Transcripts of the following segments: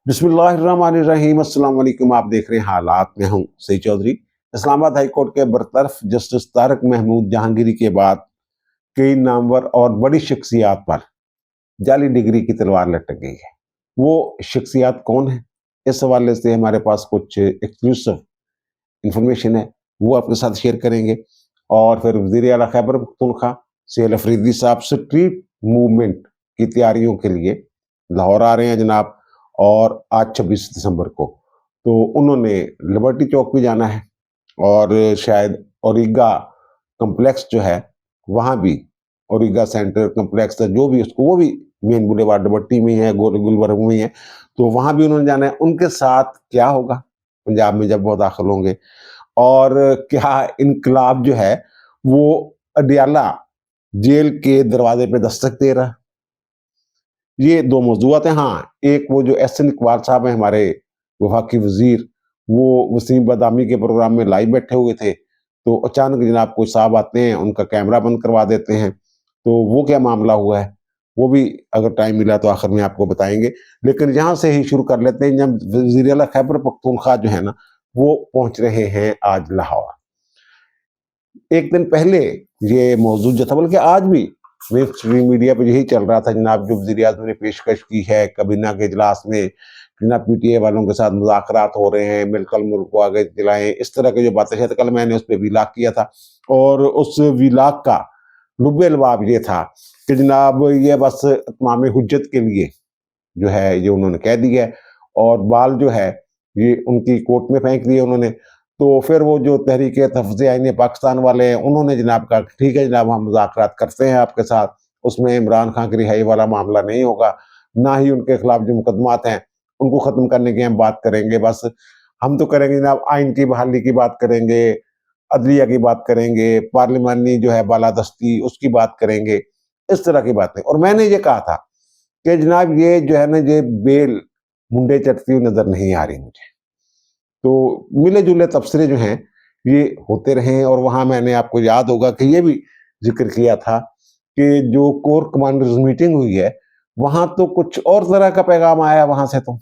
बिस्मिल्लाहिर्रहमानिर्रहीम। अस्सलाम वालेकुम। आप देख रहे हैं हालात में हूँ सईद चौधरी। इस्लामाबाद हाई कोर्ट के बरतरफ जस्टिस तारक महमूद जहांगीरी के बाद कई नामवर और बड़ी शख्सियात पर जाली डिग्री की तलवार लटक गई है। वो शख्सियात कौन है, इस हवाले से हमारे पास कुछ एक्सक्लूसिव इंफॉर्मेशन है, वो आपके साथ शेयर करेंगे। और फिर वज़ीर आला खैबर पख्तूनख्वा सुहेल अफरीदी साहब स्ट्रीट मूवमेंट की तैयारियों के लिए लाहौर आ रहे हैं जनाब। और आज 26 दिसंबर को तो उन्होंने लिबर्टी चौक भी जाना है और शायद ओरिगा कम्प्लेक्स जो है वहाँ भी, ओरिगा सेंटर कम्प्लेक्स जो भी उसको, वो भी मेन बुलेवार्ड लिबर्टी में ही है, गुलबर्ग में ही है, तो वहाँ भी उन्होंने जाना है। उनके साथ क्या होगा पंजाब में जब वो दाखिल होंगे, और क्या इनकलाब जो है वो अडियाला जेल के दरवाजे पे दस्तक दे रहा है। ये दो मौजूआत हैं। हाँ, एक वो जो एहसन इकबाल साहब हैं हमारे वफाकी वजीर, वो वसीम बदामी के प्रोग्राम में लाइव बैठे हुए थे, तो अचानक जनाब कोई साहब आते हैं, उनका कैमरा बंद करवा देते हैं। तो वो क्या मामला हुआ है, वो भी अगर टाइम मिला तो आखिर में आपको बताएंगे। लेकिन यहाँ से ही शुरू कर लेते हैं। जब वज़ीर आला खैबर पख्तूनख्वा जो है ना, वो पहुंच रहे हैं आज लाहौर। एक दिन पहले ये मौजूद जो था, बल्कि आज भी मेन स्ट्रीम मीडिया पे यही चल रहा था जनाब, जो वज़ीर आज़म ने पेशकश की है कबीना के इजलास में, जनाब पीटीए वालों के साथ मुज़ाकरात हो रहे हैं, मिलकर मुल्क को आगे चलाएं, इस तरह की जो बातें शायद कल मैंने उस पर वीलाग किया था। और उस वीलाग का लुब्बे लबाब ये था कि जनाब ये बस इत्माम हुज्जत के लिए जो है ये उन्होंने कह दिया है, और बाल जो है ये उनकी कोर्ट में फेंक दिए उन्होंने। तो फिर वो जो तहरीक तहफ़्ज़ुज़ आईन पाकिस्तान वाले हैं, उन्होंने जनाब कहा ठीक है जनाब, हम मुज़ाकरात करते हैं आपके साथ, उसमें इमरान खान की रिहाई वाला मामला नहीं होगा, ना ही उनके खिलाफ जो मुकदमात हैं उनको ख़त्म करने की हम बात करेंगे। बस हम तो करेंगे जनाब आइन की बहाली की बात करेंगे, अदलिया की बात करेंगे, पार्लिमानी जो है बालादस्ती उसकी बात करेंगे, इस तरह की बातें। और मैंने ये कहा था कि जनाब ये जो है ना, ये बेल मुंडे चटती हुई नज़र नहीं आ रही मुझे। तो मिले-जुले तबसरे जो हैं ये होते रहे हैं। और वहाँ मैंने, आपको याद होगा कि ये भी ज़िक्र किया था कि जो कोर कमांडर्स मीटिंग हुई है, वहाँ तो कुछ और तरह का पैगाम आया वहाँ से तो।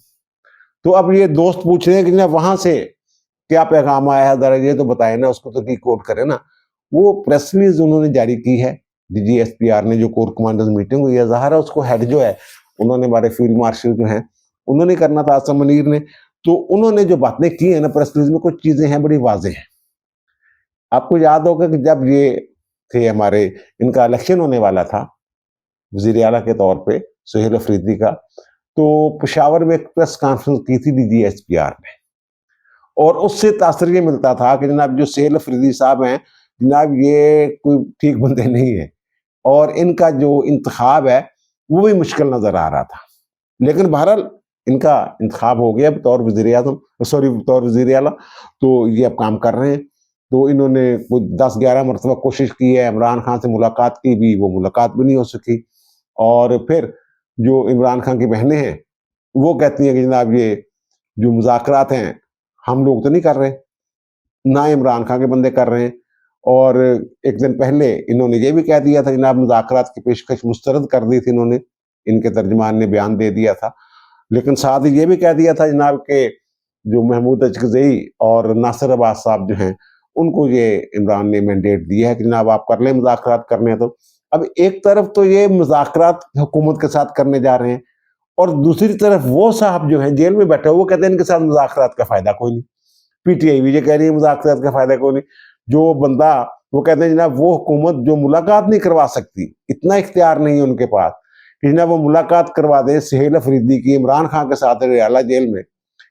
तो अब ये दोस्त पूछ रहे हैं कि ना वहाँ से क्या पैगाम आया है, ज़रा ये तो बताएँ ना, उसको तो डिकोड करें ना। वो प्रेस रिलीज़ उन्होंने जारी की है, डीजीएसपीआर ने, जो कोर कमांडर्स मीटिंग हुई है, ज़ाहिर है उसको हेड जो है उन्होंने, हमारे फील्ड मार्शल जो हैं, उन्होंने करना था, आसिम मुनीर ने। तो उन्होंने जो बातें की हैं ना प्रेस रिलीज़ में, कुछ चीज़ें हैं बड़ी वाज़ेह हैं। आपको याद होगा कि जब ये थे हमारे, इनका इलेक्शन होने वाला था वज़ीर आला के तौर पे सुहेल अफरीदी का, तो पेशावर में एक प्रेस कॉन्फ्रेंस की थी डीजीएसपीआर ने, और उससे तासर ये मिलता था कि जनाब जो सुहेल अफरीदी साहब हैं, जनाब ये कोई ठीक बंदे नहीं है, और इनका जो इंतखाब है वो भी मुश्किल नज़र आ रहा था। लेकिन बहरहाल इनका इंतखाब हो गया बतौर वज़ीर आज़म, सॉरी बतौर वज़ीर आला, तो ये अब काम कर रहे हैं। तो इन्होंने कुछ 10-11 मरतबा कोशिश की है, इमरान खान से मुलाकात की भी, वो मुलाकात भी नहीं हो सकी। और फिर जो इमरान खान की बहनें हैं, वो कहती हैं कि जनाब ये जो मुज़ाकरात हैं, हम लोग तो नहीं कर रहे, ना इमरान खान के बंदे कर रहे हैं। और एक दिन पहले इन्होंने ये भी कह दिया था जनाब, मुज़ाकरात की पेशकश मुस्तरद कर दी थी इन्होंने, इनके तर्जुमान ने बयान दे दिया था। लेकिन साथ ही ये भी कह दिया था जनाब के जो महमूद अजगज़ई और नासिर अब्बास साहब जो हैं, उनको ये इमरान ने मैंडेट दिया है कि जनाब आप कर लें, मुज़ाकरात करने हैं तो। अब एक तरफ तो ये मुज़ाकरात हुकूमत के साथ करने जा रहे हैं, और दूसरी तरफ वो साहब जो हैं जेल में बैठे हुए, वो कहते हैं इनके साथ मुज़ाकरात का फ़ायदा कोई नहीं। पीटीआई भी ये कह रही है मुज़ाकरात का फ़ायदा कोई नहीं। जो बंदा, वो कहते हैं जनाब वो हुकूमत जो मुलाकात नहीं करवा सकती, इतना इख्तियार नहीं है उनके पास कि जनाब वो मुलाकात करवा दे सुहेल अफरीदी की इमरान खान के साथ रियाला जेल में।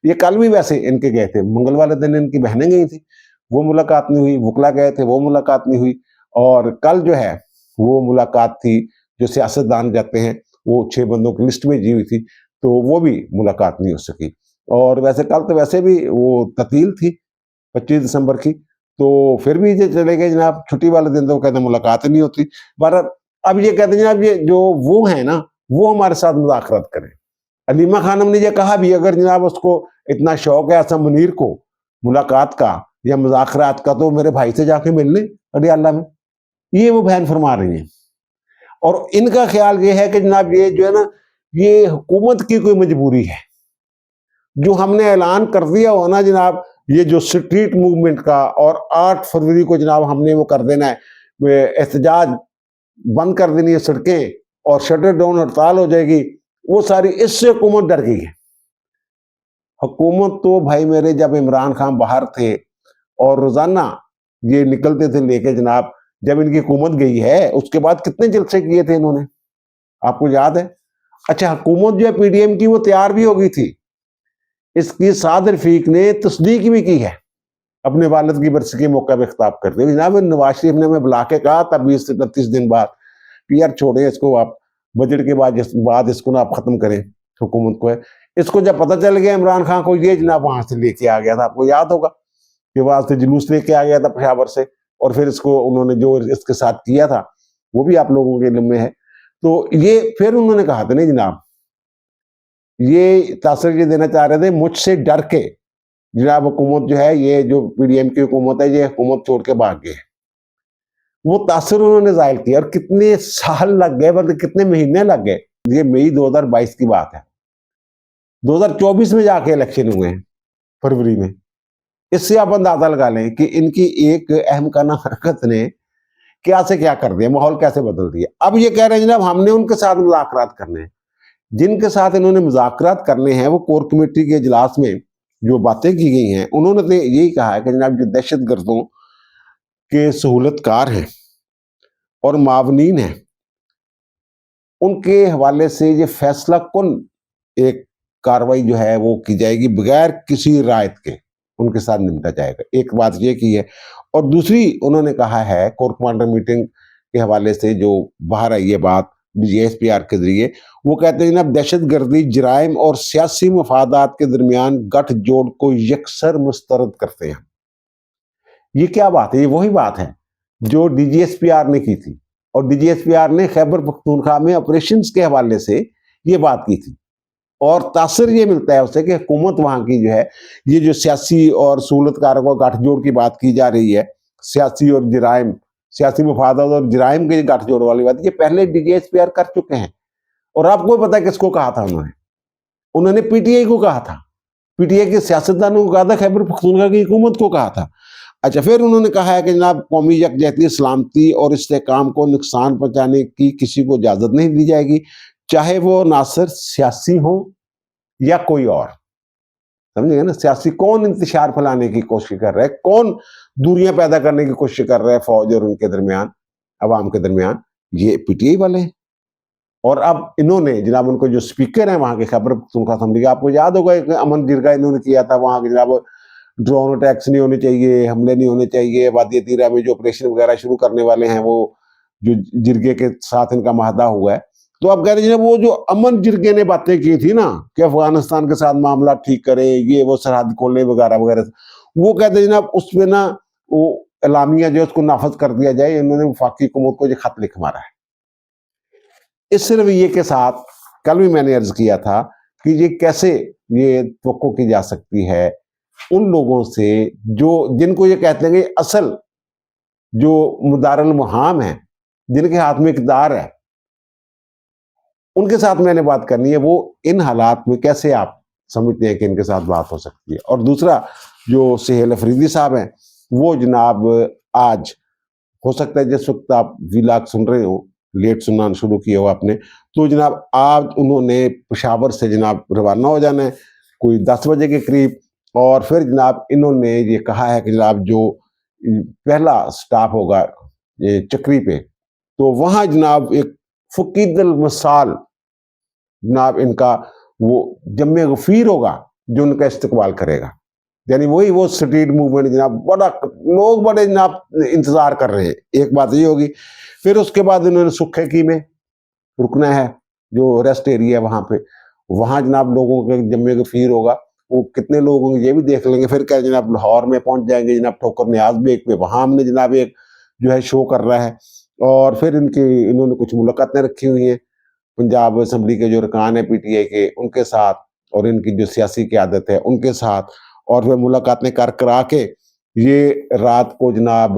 ये कल भी वैसे इनके गए थे, मंगल वाले दिन इनकी बहनें गई थी, वो मुलाकात नहीं हुई, वकला गए थे, वो मुलाकात नहीं हुई। और कल जो है वो मुलाकात थी, जो सियासतदान जाते हैं, वो 6 बंदों की लिस्ट में जी हुई थी, तो वो भी मुलाकात नहीं हो सकी। और वैसे कल तो वैसे भी वो ततील थी 25 दिसंबर की, तो फिर भी ये चले गए जनाब, छुट्टी वाले दिन तो वो कहते हैं मुलाकात ही नहीं होती। पर अब ये कहते हैं जनाब, ये जो वो है ना, वो हमारे साथ मुज़ाकरात करें। अलीमा खानम ने ये कहा भी, अगर जनाब उसको इतना शौक है आसिम मुनीर को मुलाकात का या मुज़ाकरात का, तो मेरे भाई से जाके मिल लें अडियाला में। ये वो बयान फरमा रही हैं। और इनका ख्याल ये है कि जनाब ये जो है ना, ये हुकूमत की कोई मजबूरी है, जो हमने ऐलान कर दिया हो ना जनाब, ये जो स्ट्रीट मूवमेंट का, और 8 फरवरी को जनाब हमने वो कर देना है, एहतजाज बंद कर देनी है सड़कें और शटर डाउन हड़ताल हो जाएगी, वो सारी इससे हुकूमत डर गई है। हुकूमत तो भाई मेरे, जब इमरान खान बाहर थे और रोजाना ये निकलते थे लेके जनाब, जब इनकी हुकूमत गई है उसके बाद कितने जलसे किए थे इन्होंने, आपको याद है? अच्छा, हुकूमत जो है पीडीएम की वो तैयार भी हो गई थी, इसकी साद रफीक ने तस्दीक भी की है अपने वालिद की बरसी के मौके पर खिताब करते हुए। जनाब नवाज शरीफ ने हमें बुला के कहा था 20 से 31 दिन बाद कि यार छोड़े इसको, आप बजट के बाद इसको ना आप खत्म करें हुकूमत को है। इसको जब पता चल गया इमरान खान को, ये जनाब वहां से लेके आ गया था, आपको याद होगा कि वहां से जुलूस लेके आ गया था पेशावर से, और फिर इसको उन्होंने जो इसके साथ किया था वो भी आप लोगों के इल्म में है। तो ये फिर उन्होंने कहा था नहीं जनाब, ये तासर ये देना चाह रहे थे मुझसे डर के जनाब हुकूमत जो है, ये जो पीडीएम की हुकूमत है, ये हुकूमत छोड़ के भाग गए। वो तासर उन्होंने जाहिर किया, और कितने साल लग गए, मतलब कितने महीने लग गए। ये मई 2022 की बात है, 2024 में जाके इलेक्शन हुए हैं फरवरी में। इससे आप अंदाजा लगा लें कि इनकी एक अहम काना हरकत ने क्या से क्या कर दिया, माहौल कैसे बदल दिया। अब ये कह रहे हैं जनाब हमने उनके साथ मुज़ाकरात करने हैं। जिनके साथ इन्होंने मुज़ाकरात करने हैं वो कोर कमेटी के इजलास में जो बातें की गई हैं, उन्होंने तो यही कहा है कि जनाब जो दहशत गर्दों के सहूलतकार हैं और मावनीन हैं, उनके हवाले से ये फैसला कुन एक कार्रवाई जो है वो की जाएगी, बगैर किसी रायत के उनके साथ निपटा जाएगा। एक बात ये की है, और दूसरी उन्होंने कहा है कोर कमांडर मीटिंग के हवाले से जो बाहर आई है बात जीएसपीआर के जरिए, वो कहते हैं जनाब दहशत गर्दी जराइम और सियासी मफादात के दरमियान गठजोड़ को यकसर मुस्तरद करते हैं। ये क्या बात है? ये वही बात है जो डीजीएसपीआर ने की थी, और डीजीएसपीआर ने खैबर पख्तूनख्वा में ऑपरेशंस के हवाले से ये बात की थी, और तासर ये मिलता है उससे कि हुकूमत वहां की जो है, ये जो सियासी और सहूलतकारों को गठजोड़ की बात की जा रही है, सियासी और जराइम, सियासी मफादात और जराइम के गठजोड़ वाली बात, ये पहले डीजीएसपीआर कर चुके हैं। और आपको पता है किसको कहा था उन्होंने पीटीआई को कहा था, पीटीआई के सियासतदानों को कहा था, खैबर पख्तूनख्वा की हुकूमत को कहा था। अच्छा, फिर उन्होंने कहा है कि जनाब कौमी यकजहती, सलामती और इस्तेहकाम को नुकसान पहुंचाने की किसी को इजाजत नहीं दी जाएगी, चाहे वो नासर सियासी हो या कोई और। समझेगा ना? सियासी कौन इंतशार फैलाने की कोशिश कर रहा है, कौन दूरियां पैदा करने की कोशिश कर रहा है फौज और उनके दरमियान, अवाम के दरमियान, ये पीटीआई वाले हैं। और अब इन्होंने जनाब उनको जो स्पीकर हैं वहां के खैबर पख्तूनख्वा असेंबली, आपको याद होगा एक अमन जिरगा इन्होंने किया था वहां के, जनाब ड्रोन अटैक्स नहीं होने चाहिए, हमले नहीं होने चाहिए, वादी तीरा में जो ऑपरेशन वगैरह शुरू करने वाले हैं वो जो जिरगे के साथ इनका माहदा हुआ है। तो आप कह रहे हैं वो जो अमन जिरगे ने बातें की थी ना कि अफगानिस्तान के साथ मामला ठीक करे, ये वो सरहद खोलने वगैरह वगैरह, वो कहते हैं जनाब उसमें ना वो एलामिया जो उसको नाफज कर दिया जाए। इन्होंने वफाकी हुकूमत को ये खत लिख मारा है। इस रवैये के साथ कल भी मैंने अर्ज किया था कि ये कैसे ये तवक्को की जा सकती है उन लोगों से जो जिनको ये कहते हैं कि असल जो मुदारुल मुहाम है, जिनके हाथ में इक़्तिदार है, उनके साथ मैंने बात करनी है। वो इन हालात में कैसे आप समझते हैं कि इनके साथ बात हो सकती है? और दूसरा जो सुहेल अफरीदी साहब हैं, वो जनाब आज हो सकता है जिस वक्त आप व्लॉग सुन रहे हो, लेट सुनना शुरू किया हो आपने, तो जनाब आज उन्होंने पेशावर से जनाब रवाना हो जाना है कोई 10 बजे के करीब। और फिर जनाब इन्होंने ये कहा है कि जनाब जो पहला स्टॉप होगा ये चक्री पे, तो वहां जनाब एक फकीदल मसाल जनाब इनका वो जम्मे गफीर होगा जो उनका इस्तकबाल करेगा। यानी वही वो स्ट्रीट मूवमेंट जनाब, बड़ा लोग बड़े जनाब इंतजार कर रहे हैं। एक बात ये होगी, फिर उसके बाद इन्होंने सुखेकी में रुकना है जो रेस्ट एरिया है वहां पे, वहां जनाब लोगों के जम्मे गफीर होगा। वो कितने लोग होंगे ये भी देख लेंगे। फिर क्या जनाब लाहौर में पहुंच जाएंगे जनाब ठोकर न्याज बेग पे, वहां हमने जनाब एक जो है शो कर रहा है। और फिर इन्होंने कुछ मुलाकातें रखी हुई हैं पंजाब असम्बली के जो रकान है पीटीआई के उनके साथ, और इनकी जो सियासी क़यादत है उनके साथ। और फिर मुलाकातें कर करा के ये रात को जनाब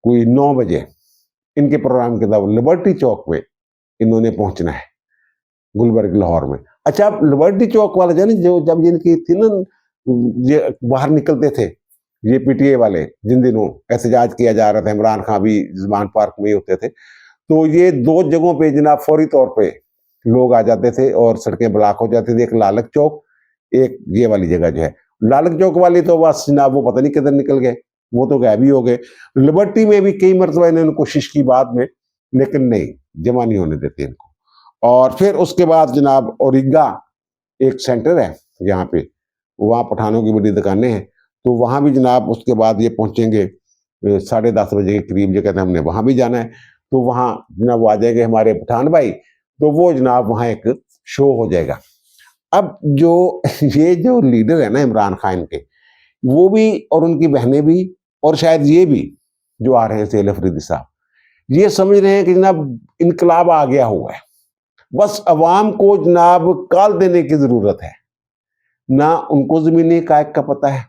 कोई 9 बजे इनके प्रोग्राम के तहत लिबर्टी चौक में इन्होंने पहुंचना है, गुलबर्ग लाहौर में। अच्छा, अब लिबर्टी चौक वाले जो है ना, जो जब इनकी थी ना, ये बाहर निकलते थे ये पीटीए वाले, जिन दिनों एहतजाज किया जा रहा था, इमरान खान भी ज़मान पार्क में ही होते थे, तो ये दो जगहों पे जनाब फौरी तौर पे लोग आ जाते थे और सड़कें ब्लॉक हो जाती थी। एक लालक चौक, एक ये वाली जगह जो है। लालक चौक वाली तो बस जनाब वो पता नहीं किधर निकल गए, वो तो गायब ही हो गए। लिबर्टी में भी कई मरतबा इन्होंने कोशिश की बाद में, लेकिन नहीं, जमा नहीं होने देते इनको। और फिर उसके बाद जनाब ओरिगा एक सेंटर है यहाँ पे, वहाँ पठानों की बड़ी दुकानें हैं, तो वहाँ भी जनाब उसके बाद ये पहुँचेंगे 10:30 बजे के करीब, जो कहते हैं हमने वहाँ भी जाना है, तो वहाँ जनाब वो आ जाएंगे हमारे पठान भाई, तो वो जनाब वहाँ एक शो हो जाएगा। अब जो ये जो लीडर है ना इमरान खान के, वो भी और उनकी बहनें भी और शायद ये भी जो आ रहे हैं सेल अफरीदी साहब, ये समझ रहे हैं कि जनाब इनकलाब आ गया हुआ है, बस अवाम को जनाब काल देने की जरूरत है। ना उनको जमीनी कायक का पता है,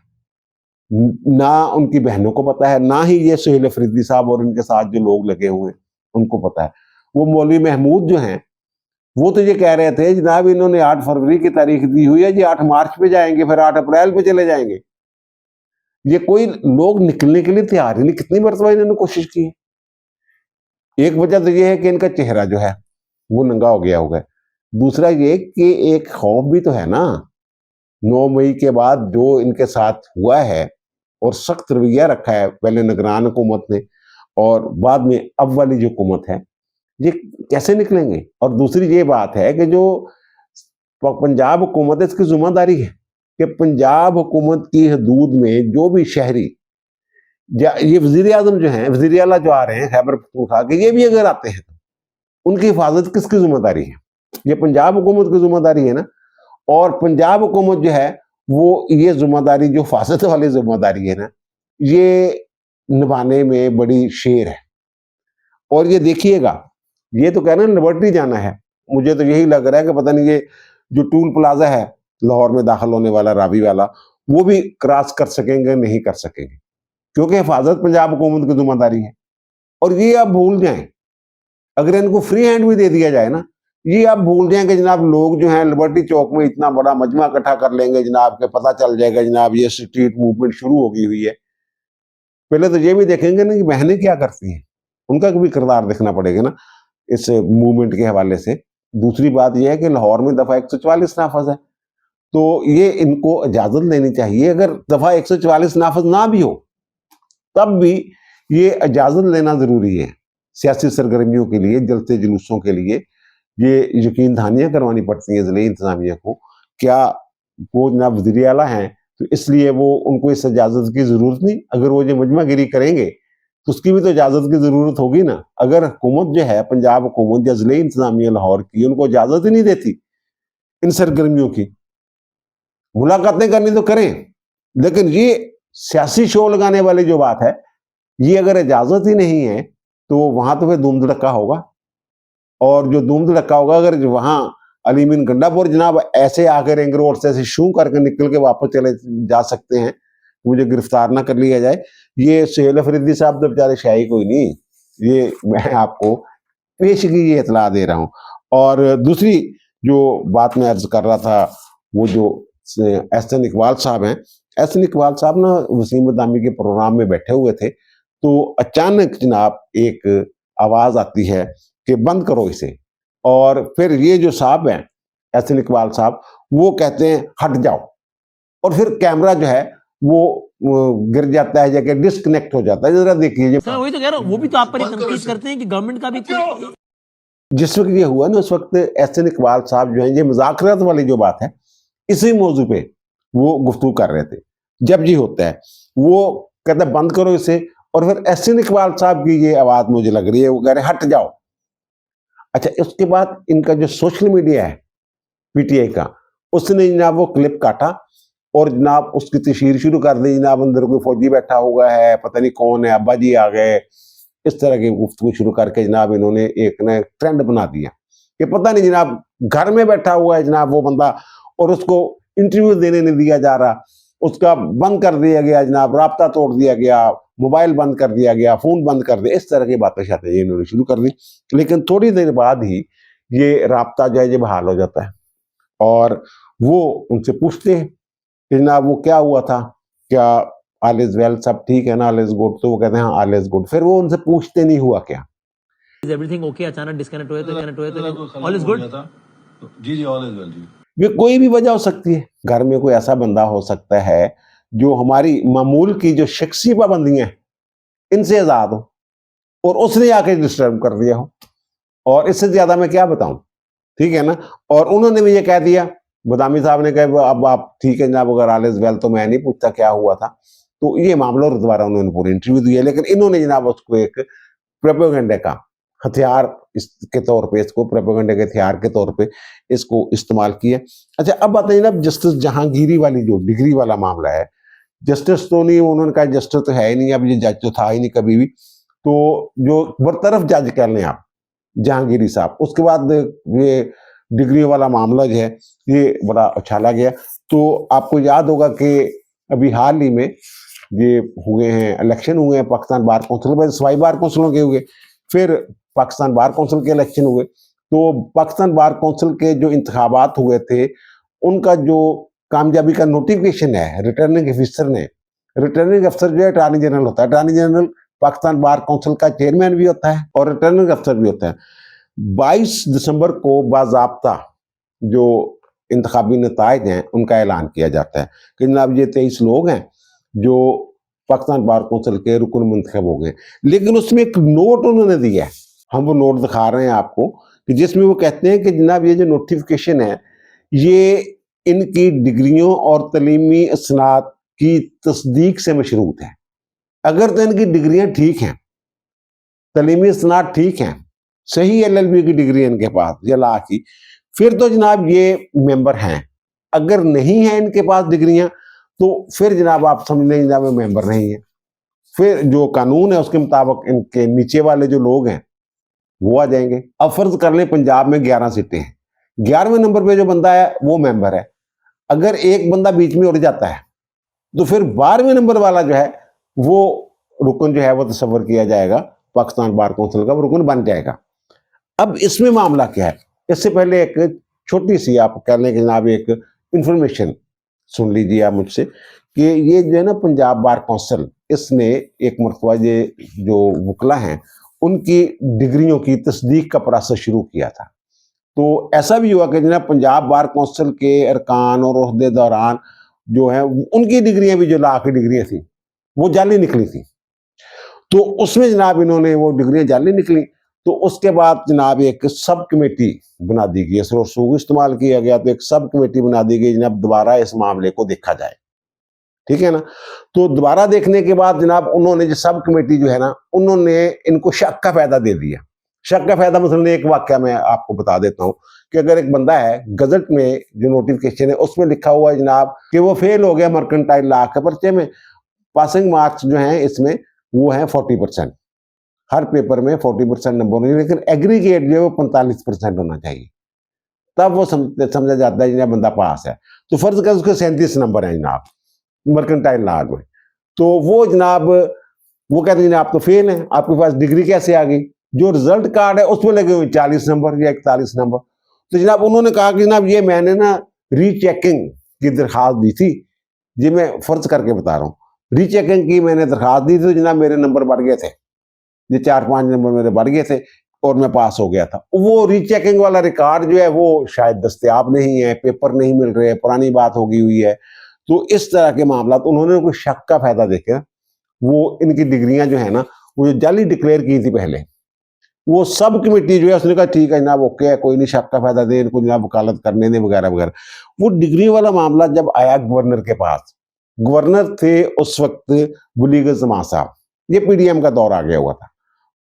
ना उनकी बहनों को पता है, ना ही ये सुहेल अफरीदी साहब और उनके साथ जो लोग लगे हुए हैं उनको पता है। वो मौलवी महमूद जो हैं, वो तो ये कह रहे थे जनाब इन्होंने 8 फरवरी की तारीख दी हुई है जी, 8 मार्च पे जाएंगे, फिर 8 अप्रैल पे चले जाएंगे। ये कोई लोग निकलने के लिए तैयार ही नहीं। कितनी मरतबा इन्होंने कोशिश की है। एक वजह तो ये है कि इनका चेहरा जो है वो नंगा हो गया होगा। दूसरा ये कि एक खौफ भी तो है ना, 9 मई के बाद जो इनके साथ हुआ है और सख्त रवैया रखा है पहले निगरान हुकूमत ने, और बाद में अब वाली जो हुकूमत है, ये कैसे निकलेंगे। और दूसरी ये बात है कि जो पंजाब हुकूमत है, इसकी जिम्मेदारी है कि पंजाब हुकूमत की हदूद में जो भी शहरी, ये वजीर आजम जो हैं, वजीर आला जो आ रहे हैं खैबर पख्तूनख्वा के, ये भी अगर आते हैं तो उनकी हिफाजत किसकी जिम्मेदारी है? ये पंजाब हुकूमत की जिम्मेदारी है ना। और पंजाब हुकूमत जो है वो ये जिम्मेदारी, जो हिफाजत वाली जिम्मेदारी है ना, ये निभाने में बड़ी शेर है। और ये देखिएगा, ये तो कह रहे हैं लिबर्टी जाना है, मुझे तो यही लग रहा है कि पता नहीं ये जो टूल प्लाजा है लाहौर में दाखिल होने वाला रावी वाला, वो भी क्रॉस कर सकेंगे नहीं कर सकेंगे, क्योंकि हिफाजत पंजाब हुकूमत की जिम्मेदारी है। और ये आप भूल जाएं, अगर इनको फ्री हैंड भी दे दिया जाए ना, ये आप भूल जाएं कि जनाब लोग जो हैं लिबर्टी चौक में इतना बड़ा मजमा इकट्ठा कर लेंगे जनाब, के पता चल जाएगा जनाब ये स्ट्रीट मूवमेंट शुरू हो गई हुई है। पहले तो ये भी देखेंगे ना कि बहनें क्या करती हैं, उनका भी किरदार देखना पड़ेगा ना इस मूवमेंट के हवाले से। दूसरी बात यह है कि लाहौर में दफा 144 नाफज है, तो ये इनको इजाजत लेनी चाहिए। अगर दफा 144 नाफज ना भी हो तब भी ये इजाजत लेना जरूरी है सियासी सरगर्मियों के लिए, जलते जुलूसों के लिए। ये यकीन दहानियां करवानी पड़ती हैं ज़िले इंतजामिया को। क्या वो जनाब वज़ीर आला हैं तो इसलिए वो उनको इस इजाज़त की ज़रूरत नहीं? अगर वो ये मजमागिरी करेंगे तो उसकी भी तो इजाज़त की ज़रूरत होगी ना। अगर हुकूमत जो है पंजाब हुकूमत या ज़िले इंतजामिया लाहौर की उनको इजाज़त ही नहीं देती इन सरगर्मियों की, मुलाकातें करनी तो करें, लेकिन ये सियासी शो लगाने वाली जो बात है, ये अगर इजाज़त ही नहीं है तो वहां तो फिर धूम धड़क्का होगा। और जो धूम धड़क्का होगा, अगर वहां अली मीन गंडापुर जनाब ऐसे आकर रिंग रोड से ऐसे शू करके निकल के वापस चले जा सकते हैं, मुझे गिरफ्तार ना कर लिया जाए। ये सुहेल अफरीदी साहब तो बेचारे शाही कोई नहीं, ये मैं आपको पेश की ये इतला दे रहा हूँ। और दूसरी जो बात मैं अर्ज कर रहा था, वो जो एहसन इकबाल साहब हैं, एहसन इकबाल साहब ना वसीम दामी के प्रोग्राम में बैठे हुए थे, तो अचानक जनाब एक आवाज आती है कि बंद करो इसे। और फिर ये जो साहब हैं एहसन इकबाल साहब, वो कहते हैं हट जाओ, और फिर कैमरा जो है वो गिर जाता है, जाके डिस्कनेक्ट हो जाता है। जरा देखिए, सर वही तो कह रहा हूँ, वो भी तो आप पर तनकीद करते हैं कि गवर्नमेंट का भी जिस वक्त ये हुआ ना उस वक्त एहसन इकबाल साहब जो है, ये मुज़ाकरात वाली जो बात है इसी मौजू पे वो गुफ्तगू कर रहे थे। जब ये होता है वो कहता है बंद करो इसे, और फिर एहसन इकबाल साहब की ये आवाज मुझे लग रही है, वो कह रहे हट जाओ। अच्छा, उसके बाद इनका जो सोशल मीडिया है पीटीआई का, उसने जनाब वो क्लिप काटा और जनाब उसकी तशहीर शुरू कर दी, जनाब अंदर कोई फौजी बैठा हुआ है, पता नहीं कौन है, अब्बा जी आ गए, इस तरह की गुफ्तगू शुरू करके जनाब इन्होंने एक नया ट्रेंड बना दिया कि पता नहीं जनाब घर में बैठा हुआ है जनाब वो बंदा, और उसको इंटरव्यू देने नहीं दिया जा रहा, उसका बंद कर दिया गया जनाब, राब्ता तोड़ दिया गया, मोबाइल बंद कर दिया गया, फोन बंद कर दिया, इस तरह की बातें शातें ये इन्होंने शुरू कर दी। लेकिन थोड़ी देर बाद ही ये राब्ता जो है ये बहाल हो जाता है। और वो उनसे पूछते हैं कि जनाब वो क्या हुआ था, क्या ऑल इज वेल, सब ठीक है ना, ऑल इज गुड, तो वो कहते हैं हाँ ऑल इज गुड। फिर वो उनसे पूछते नहीं हुआ क्या, इज एवरीथिंग ओके, अचानक डिस्कनेक्ट हुए तो ऑल इज हो गुड। गया था तो जी ऑल इज वेल जी। ये कोई भी वजह हो सकती है। घर में कोई ऐसा बंदा हो सकता है जो हमारी मामूल की जो शख्सी पाबंदियां हैं इनसे आजाद हो और उसने आके डिस्टर्ब कर दिया हो, और इससे ज्यादा मैं क्या बताऊं, ठीक है ना। और उन्होंने भी ये कह दिया, बदामी साहब ने कहा अब आप ठीक है जनाब, अगर ऑल इज वेल तो मैं नहीं पूछता क्या हुआ था। तो ये मामला और दोबारा उन्होंने पूरी इंटरव्यू दी है, लेकिन इन्होंने जनाब उसको एक प्रोपेगेंडे का हथियार के तौर पे, इसको प्रोपेगेंडे के हथियार के तौर पे इसको इस्तेमाल किया। अच्छा, अब बात है जनाब जस्टिस जहांगीरी वाली जो डिग्री वाला मामला है, जस्टिस तो नहीं, उन्होंने कहा जस्टिस तो है ही नहीं, अब ये जज तो था ही नहीं कभी भी। तो जो बरतरफ जज कह लें आप जहांगीरी साहब, उसके बाद ये डिग्री वाला मामला जो है ये बड़ा उछाला गया। तो आपको याद होगा कि अभी हाल ही में ये हुए हैं, इलेक्शन हुए हैं पाकिस्तान बार काउंसिल में, सवाई बार काउंसिलों के हुए, फिर पाकिस्तान बार काउंसिल के इलेक्शन हुए। तो पाकिस्तान बार काउंसिल के जो इंतखाबात हुए थे उनका जो कामयाबी का नोटिफिकेशन है, रिटर्निंग अफसर ने, रिटर्निंग अफसर जो है अटॉर्नी जनरल होता है, attorney general Pakistan bar council का चेयरमैन भी होता है और रिटर्निंग अफसर भी होता है। 22 दिसंबर को बाज़ाब्ता जो इंतखाबी नताइज हैं उनका ऐलान किया जाता है कि जनाब ये 23 लोग हैं जो पाकिस्तान बार काउंसिल के रुकन मुंतखब हो गए। लेकिन उसमें एक नोट उन्होंने दिया है, हम वो नोट दिखा रहे हैं आपको, कि जिसमें वो कहते हैं कि जनाब ये जो नोटिफिकेशन है ये इनकी डिग्रियों और तलीमी असनाद की तस्दीक से मशरूत है। अगर तो इनकी डिग्रियां ठीक हैं, तलीमी असनाद ठीक हैं, सही LLB की डिग्री इनके पास या ला की, फिर तो जनाब ये मेंबर हैं। अगर नहीं है इनके पास डिग्रियां तो फिर जनाब आप समझ लें जनाब मेंबर नहीं है। फिर जो कानून है उसके मुताबिक इनके नीचे वाले जो लोग हैं वो आ जाएंगे। अब फर्ज कर लें पंजाब में 11 सीटें हैं, 11वें नंबर पे जो बंदा है वो मेंबर है। अगर एक बंदा बीच में उड़ जाता है तो फिर 12वें नंबर वाला जो है वो रुकन जो है वो तस्वर किया जाएगा, पाकिस्तान बार काउंसिल का वो रुकन बन जाएगा। अब इसमें मामला क्या है, इससे पहले एक छोटी सी आप कह लें कि जनाब एक इंफॉर्मेशन सुन लीजिए आप मुझसे, कि ये जो है ना पंजाब बार काउंसिल, इसने एक मरतबा ये जो वकला हैं उनकी डिग्रियों की तस्दीक का प्रोसेस शुरू किया था। तो ऐसा भी हुआ कि जनाब पंजाब बार काउंसिल के अरकान और ओहदेदारान जो है उनकी डिग्रियां भी जो ला की डिग्रियां थी वो जाली निकली थी। तो उसमें जनाब इन्होंने वो डिग्रियां जाली निकली, तो उसके बाद जनाब एक सब कमेटी बना दी गई, सूग इस्तेमाल किया गया, तो एक सब कमेटी बना दी गई जनाब दोबारा इस मामले को देखा जाए, ठीक है ना। तो दोबारा देखने के बाद जनाब उन्होंने जो सब कमेटी जो है ना उन्होंने इनको शक का फायदा दे दिया। शक का फायदा मतलब एक वाक्य मैं आपको बता देता हूँ कि अगर एक बंदा है, गजट में जो नोटिफिकेशन है उसमें लिखा हुआ है जनाब कि वो फेल हो गया मर्केंटाइल लॉ के पर्चे में, पासिंग मार्क्स जो हैं इसमें वो हैं 40%, हर पेपर में 40% नंबर होने, लेकिन एग्रीगेट जो है वो 45% होना चाहिए, तब वो समझा जाता है जनाब बंदा पास है। तो फर्ज कर उसके 37 नंबर है जनाब मर्केंटाइल लॉ में, तो वो जनाब वो कहते हैं आप तो फेल हैं, आपके पास डिग्री कैसे आ गई। जो रिजल्ट कार्ड है उसमें लगे हुए 40 नंबर या 41 नंबर। तो जनाब उन्होंने कहा कि जनाब ये मैंने ना रीचेकिंग की दरखास्त दी थी, ये मैं फर्ज करके बता रहा हूँ, रीचेकिंग की मैंने दरखास्त दी थी, तो जनाब मेरे नंबर बढ़ गए थे, ये 4-5 नंबर मेरे बढ़ गए थे और मैं पास हो गया था। वो रीचेकिंग वाला रिकॉर्ड जो है वो शायद दस्तयाब नहीं है, पेपर नहीं मिल रहे, पुरानी बात हो गई हुई है। तो इस तरह के मामला तो उन्होंने कोई शक का फायदा देकर वो इनकी डिग्रियां जो है ना वो जो जाली डिक्लेयर की थी पहले, वो सब कमेटी जो है उसने कहा ठीक है जनाब ओके है, कोई नहीं, शक का फायदा दे इनको जनाब वकालत करने दे वगैरह वगैरह। वो डिग्री वाला मामला जब आया गवर्नर के पास, गवर्नर थे उस वक्त बुलीग जमान साहब, ये PDM का दौर आ गया हुआ था,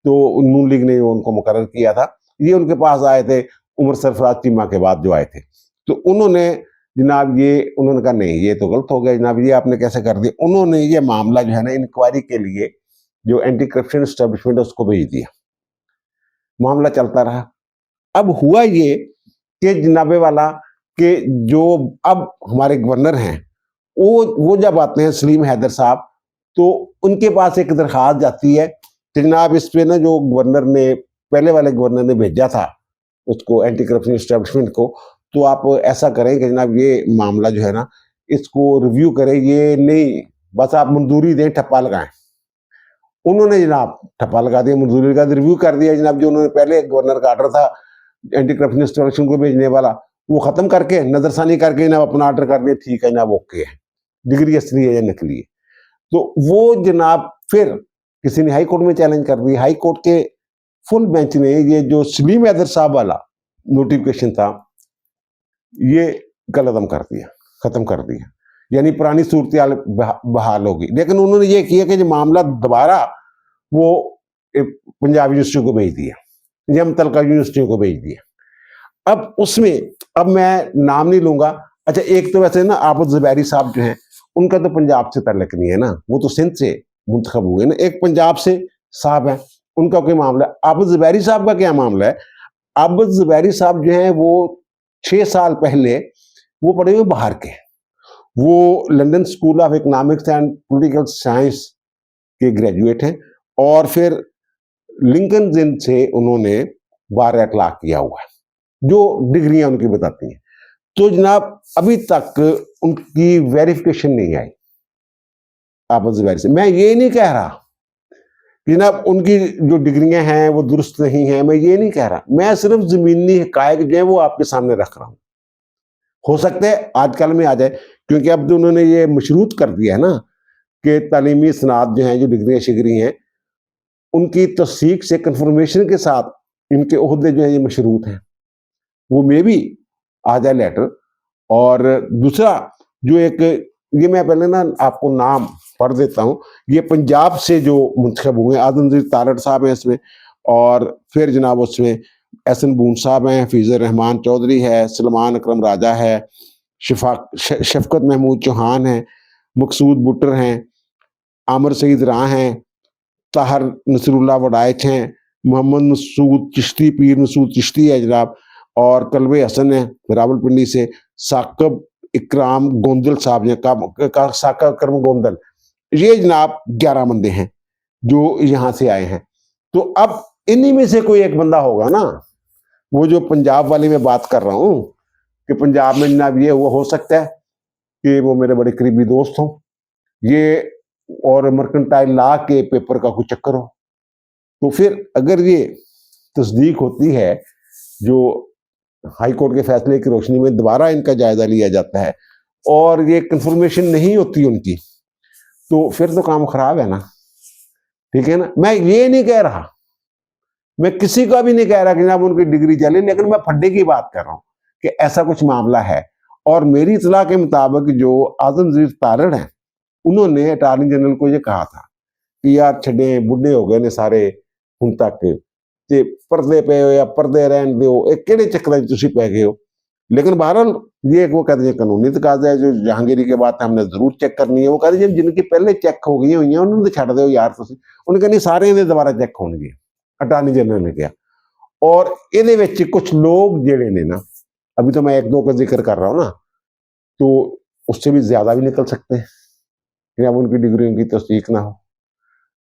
तो नून लीग ने उनको मुकर्रर किया था, ये उनके पास आए थे उमर सरफराज चीमा के बाद जो आए थे। तो उन्होंने जनाब ये उन्होंने कहा नहीं ये तो गलत हो गया जनाब, ये आपने कैसे कर दिया। उन्होंने ये मामला जो है ना इंक्वायरी के लिए जो एंटी करप्शन एस्टेब्लिशमेंट उसको भेज दिया, मामला चलता रहा। अब हुआ ये कि जनाबे वाला कि जो अब हमारे गवर्नर हैं वो जब आते हैं सलीम हैदर साहब, तो उनके पास एक दरखास्त जाती है कि जनाब इस पे ना जो गवर्नर ने पहले वाले गवर्नर ने भेजा था उसको एंटी करप्शन एस्टेब्लिशमेंट को, तो आप ऐसा करें कि जनाब ये मामला जो है ना इसको रिव्यू करें, ये नहीं बस आप मंजूरी दें, ठप्पा लगाएं। उन्होंने जनाब ठप्पा लगा दिया, मंजूरी का रिव्यू कर दिया जनाब। जो उन्होंने पहले गवर्नर का आर्डर था एंटी करप्शन इंस्ट्रक्शन को भेजने वाला, वो खत्म करके नजरसानी करके जनाब अपना आर्डर कर दिया, ठीक है जनाब, ओके है, डिग्री असली है या नकली है। तो वो जनाब फिर किसी ने हाई कोर्ट में चैलेंज कर दी। हाई कोर्ट के फुल बेंच ने ये जो सलीम हैदर साहब वाला नोटिफिकेशन था ये गलतम कर दिया, खत्म कर दिया, यानी पुरानी सूरत बहाल होगी। लेकिन उन्होंने ये किया कि जो मामला दोबारा वो पंजाब यूनिवर्सिटी को भेज दिया या मुतलका यूनिवर्सिटियों को भेज दिया। अब उसमें अब मैं नाम नहीं लूंगा। अच्छा, एक तो वैसे ना आबद ज़ुबैरी साहब जो हैं उनका तो पंजाब से तल्लक नहीं है ना, वो तो सिंध से मुंतखब हुए ना। एक पंजाब से साहब है, उनका कोई मामला। आबद ज़ुबैरी साहब का क्या मामला है? आबद ज़ुबैरी साहब जो हैं वो 6 साल पहले वो पढ़े हुए बाहर के, वो London school of economics and political science के ग्रेजुएट हैं और फिर लिंकन जिन से उन्होंने 12 अखलाक किया हुआ है, जो डिग्रियां उनकी बताती हैं। तो जनाब अभी तक उनकी वेरिफिकेशन नहीं आई आबद ज़ुबैरी से। मैं ये नहीं कह रहा कि जनाब उनकी जो डिग्रियां हैं वो दुरुस्त नहीं है, मैं ये नहीं कह रहा। मैं सिर्फ ज़मीनी हकायक जो है वो आपके सामने रख रहा हूं। हो सकता है आजकल में आ जाए, क्योंकि अब तो उन्होंने ये मशरूत कर दिया है ना कि तालीमी सनाद जो हैं, जो डिग्रियां शिगरी हैं, उनकी तस्दीक से कंफर्मेशन के साथ इनके ओहदे जो है ये मशरूत हैं, वो मे भी आ जाए लेटर। और दूसरा जो एक ये मैं पहले ना आपको नाम पढ़ देता हूँ, ये पंजाब से जो मुंतखब हुए आदमजीर तारड़ साहब हैं इसमें, और फिर जनाब उसमें एहसन बून साहब हैं, फीज़र रहमान चौधरी है, सलमान अकरम राजा है, शफकत महमूद चौहान हैं, मकसूद बुट्टर हैं, आमिर सईद राह हैं, ताहर नसरुल्लाह वडाइच हैं, मोहम्मद मसूद चिश्ती, पीर मसूद चिश्ती है जनाब, और कलवे हसन है रावलपिंडी से, साकब इकराम गोंदल साहब हैं, साकब इकराम गोंदल। ये जनाब 11 बंदे हैं जो यहाँ से आए हैं। तो अब इन्हीं में से कोई एक बंदा होगा ना, वो जो पंजाब वाली मैं बात कर रहा हूँ कि पंजाब में जनाब ये हुआ, हो सकता है कि वो मेरे बड़े करीबी दोस्त हों ये, और मर्केंटाइल लॉ के पेपर का कोई चक्कर हो। तो फिर अगर ये तस्दीक होती है, जो हाई कोर्ट के फैसले की रोशनी में दोबारा इनका जायजा लिया जाता है और ये कंफर्मेशन नहीं होती उनकी, तो फिर तो काम खराब है ना, ठीक है ना। मैं ये नहीं कह रहा, मैं किसी का भी नहीं कह रहा कि जनाब उनकी डिग्री चले, लेकिन मैं फड्डे की बात कर रहा हूं कि ऐसा कुछ मामला है। और मेरी इतला के मुताबिक जो आजमजीर तारड़ हैं, उन्होंने अटॉर्नी जनरल को ये कहा था कि यार छड़े बुढ़े हो गए ने सारे हुण तक, ते पर्दे पे हो या पर्दे रहन दो, एक केड़े चक्कर तुसी पै गए हो। लेकिन बहरहाल ये वो कहते हैं कानूनी तकाजा है, जो जहांगीरी के बाद हमने जरूर चेक करनी है। वो कहते हैं जिनकी पहले चेक हो गई हुई उन्होंने तो छड़ दो यार तुसी, उन्हें कहनी सारे इन्हें दोबारा चेक होंगे, अटॉर्नी जनरल ने कहा। और इहदे विच कुछ लोग जेड़े ने ना, अभी तो मैं 1-2 का जिक्र कर रहा हूं ना, तो उससे भी ज्यादा भी निकल सकते हैं कि अब उनकी डिग्री की तस्दीक ना हो।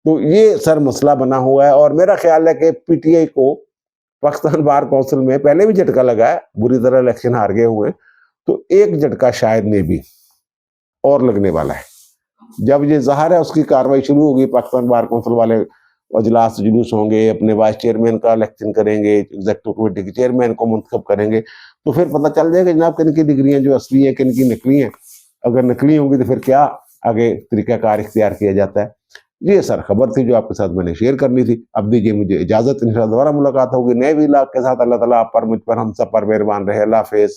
तो ये सर मसला बना हुआ है। और मेरा ख्याल है कि पीटीआई को पाकिस्तान बार काउंसिल में पहले भी झटका लगा है, बुरी तरह इलेक्शन हार गए हुए, तो एक झटका शायद में भी और लगने वाला है। जब ये ज़ाहिर है उसकी कार्रवाई शुरू होगी, पाकिस्तान बार काउंसिल वाले अजलास जुलूस होंगे, अपने वाइस चेयरमैन का इलेक्शन करेंगे, एग्जीक्यूटिव कमेटी के चेयरमैन को मुंतखब करेंगे, तो फिर पता चल जाएगा जनाब किन की डिग्रियां जो असली हैं, किन की नकली हैं। अगर नकली होंगी तो फिर क्या आगे तरीकाकार इख्तियार किया जाता है। ये सर खबर थी जो आपके साथ मैंने शेयर करनी थी। अब दीजिए मुझे इजाजत, इंशाअल्लाह दोबारा मुलाकात होगी नए व्लॉग के साथ। अल्लाह ताला आप पर, मुझ पर, हम सब पर मेहरबान रहे। अल्लाह हाफिज़।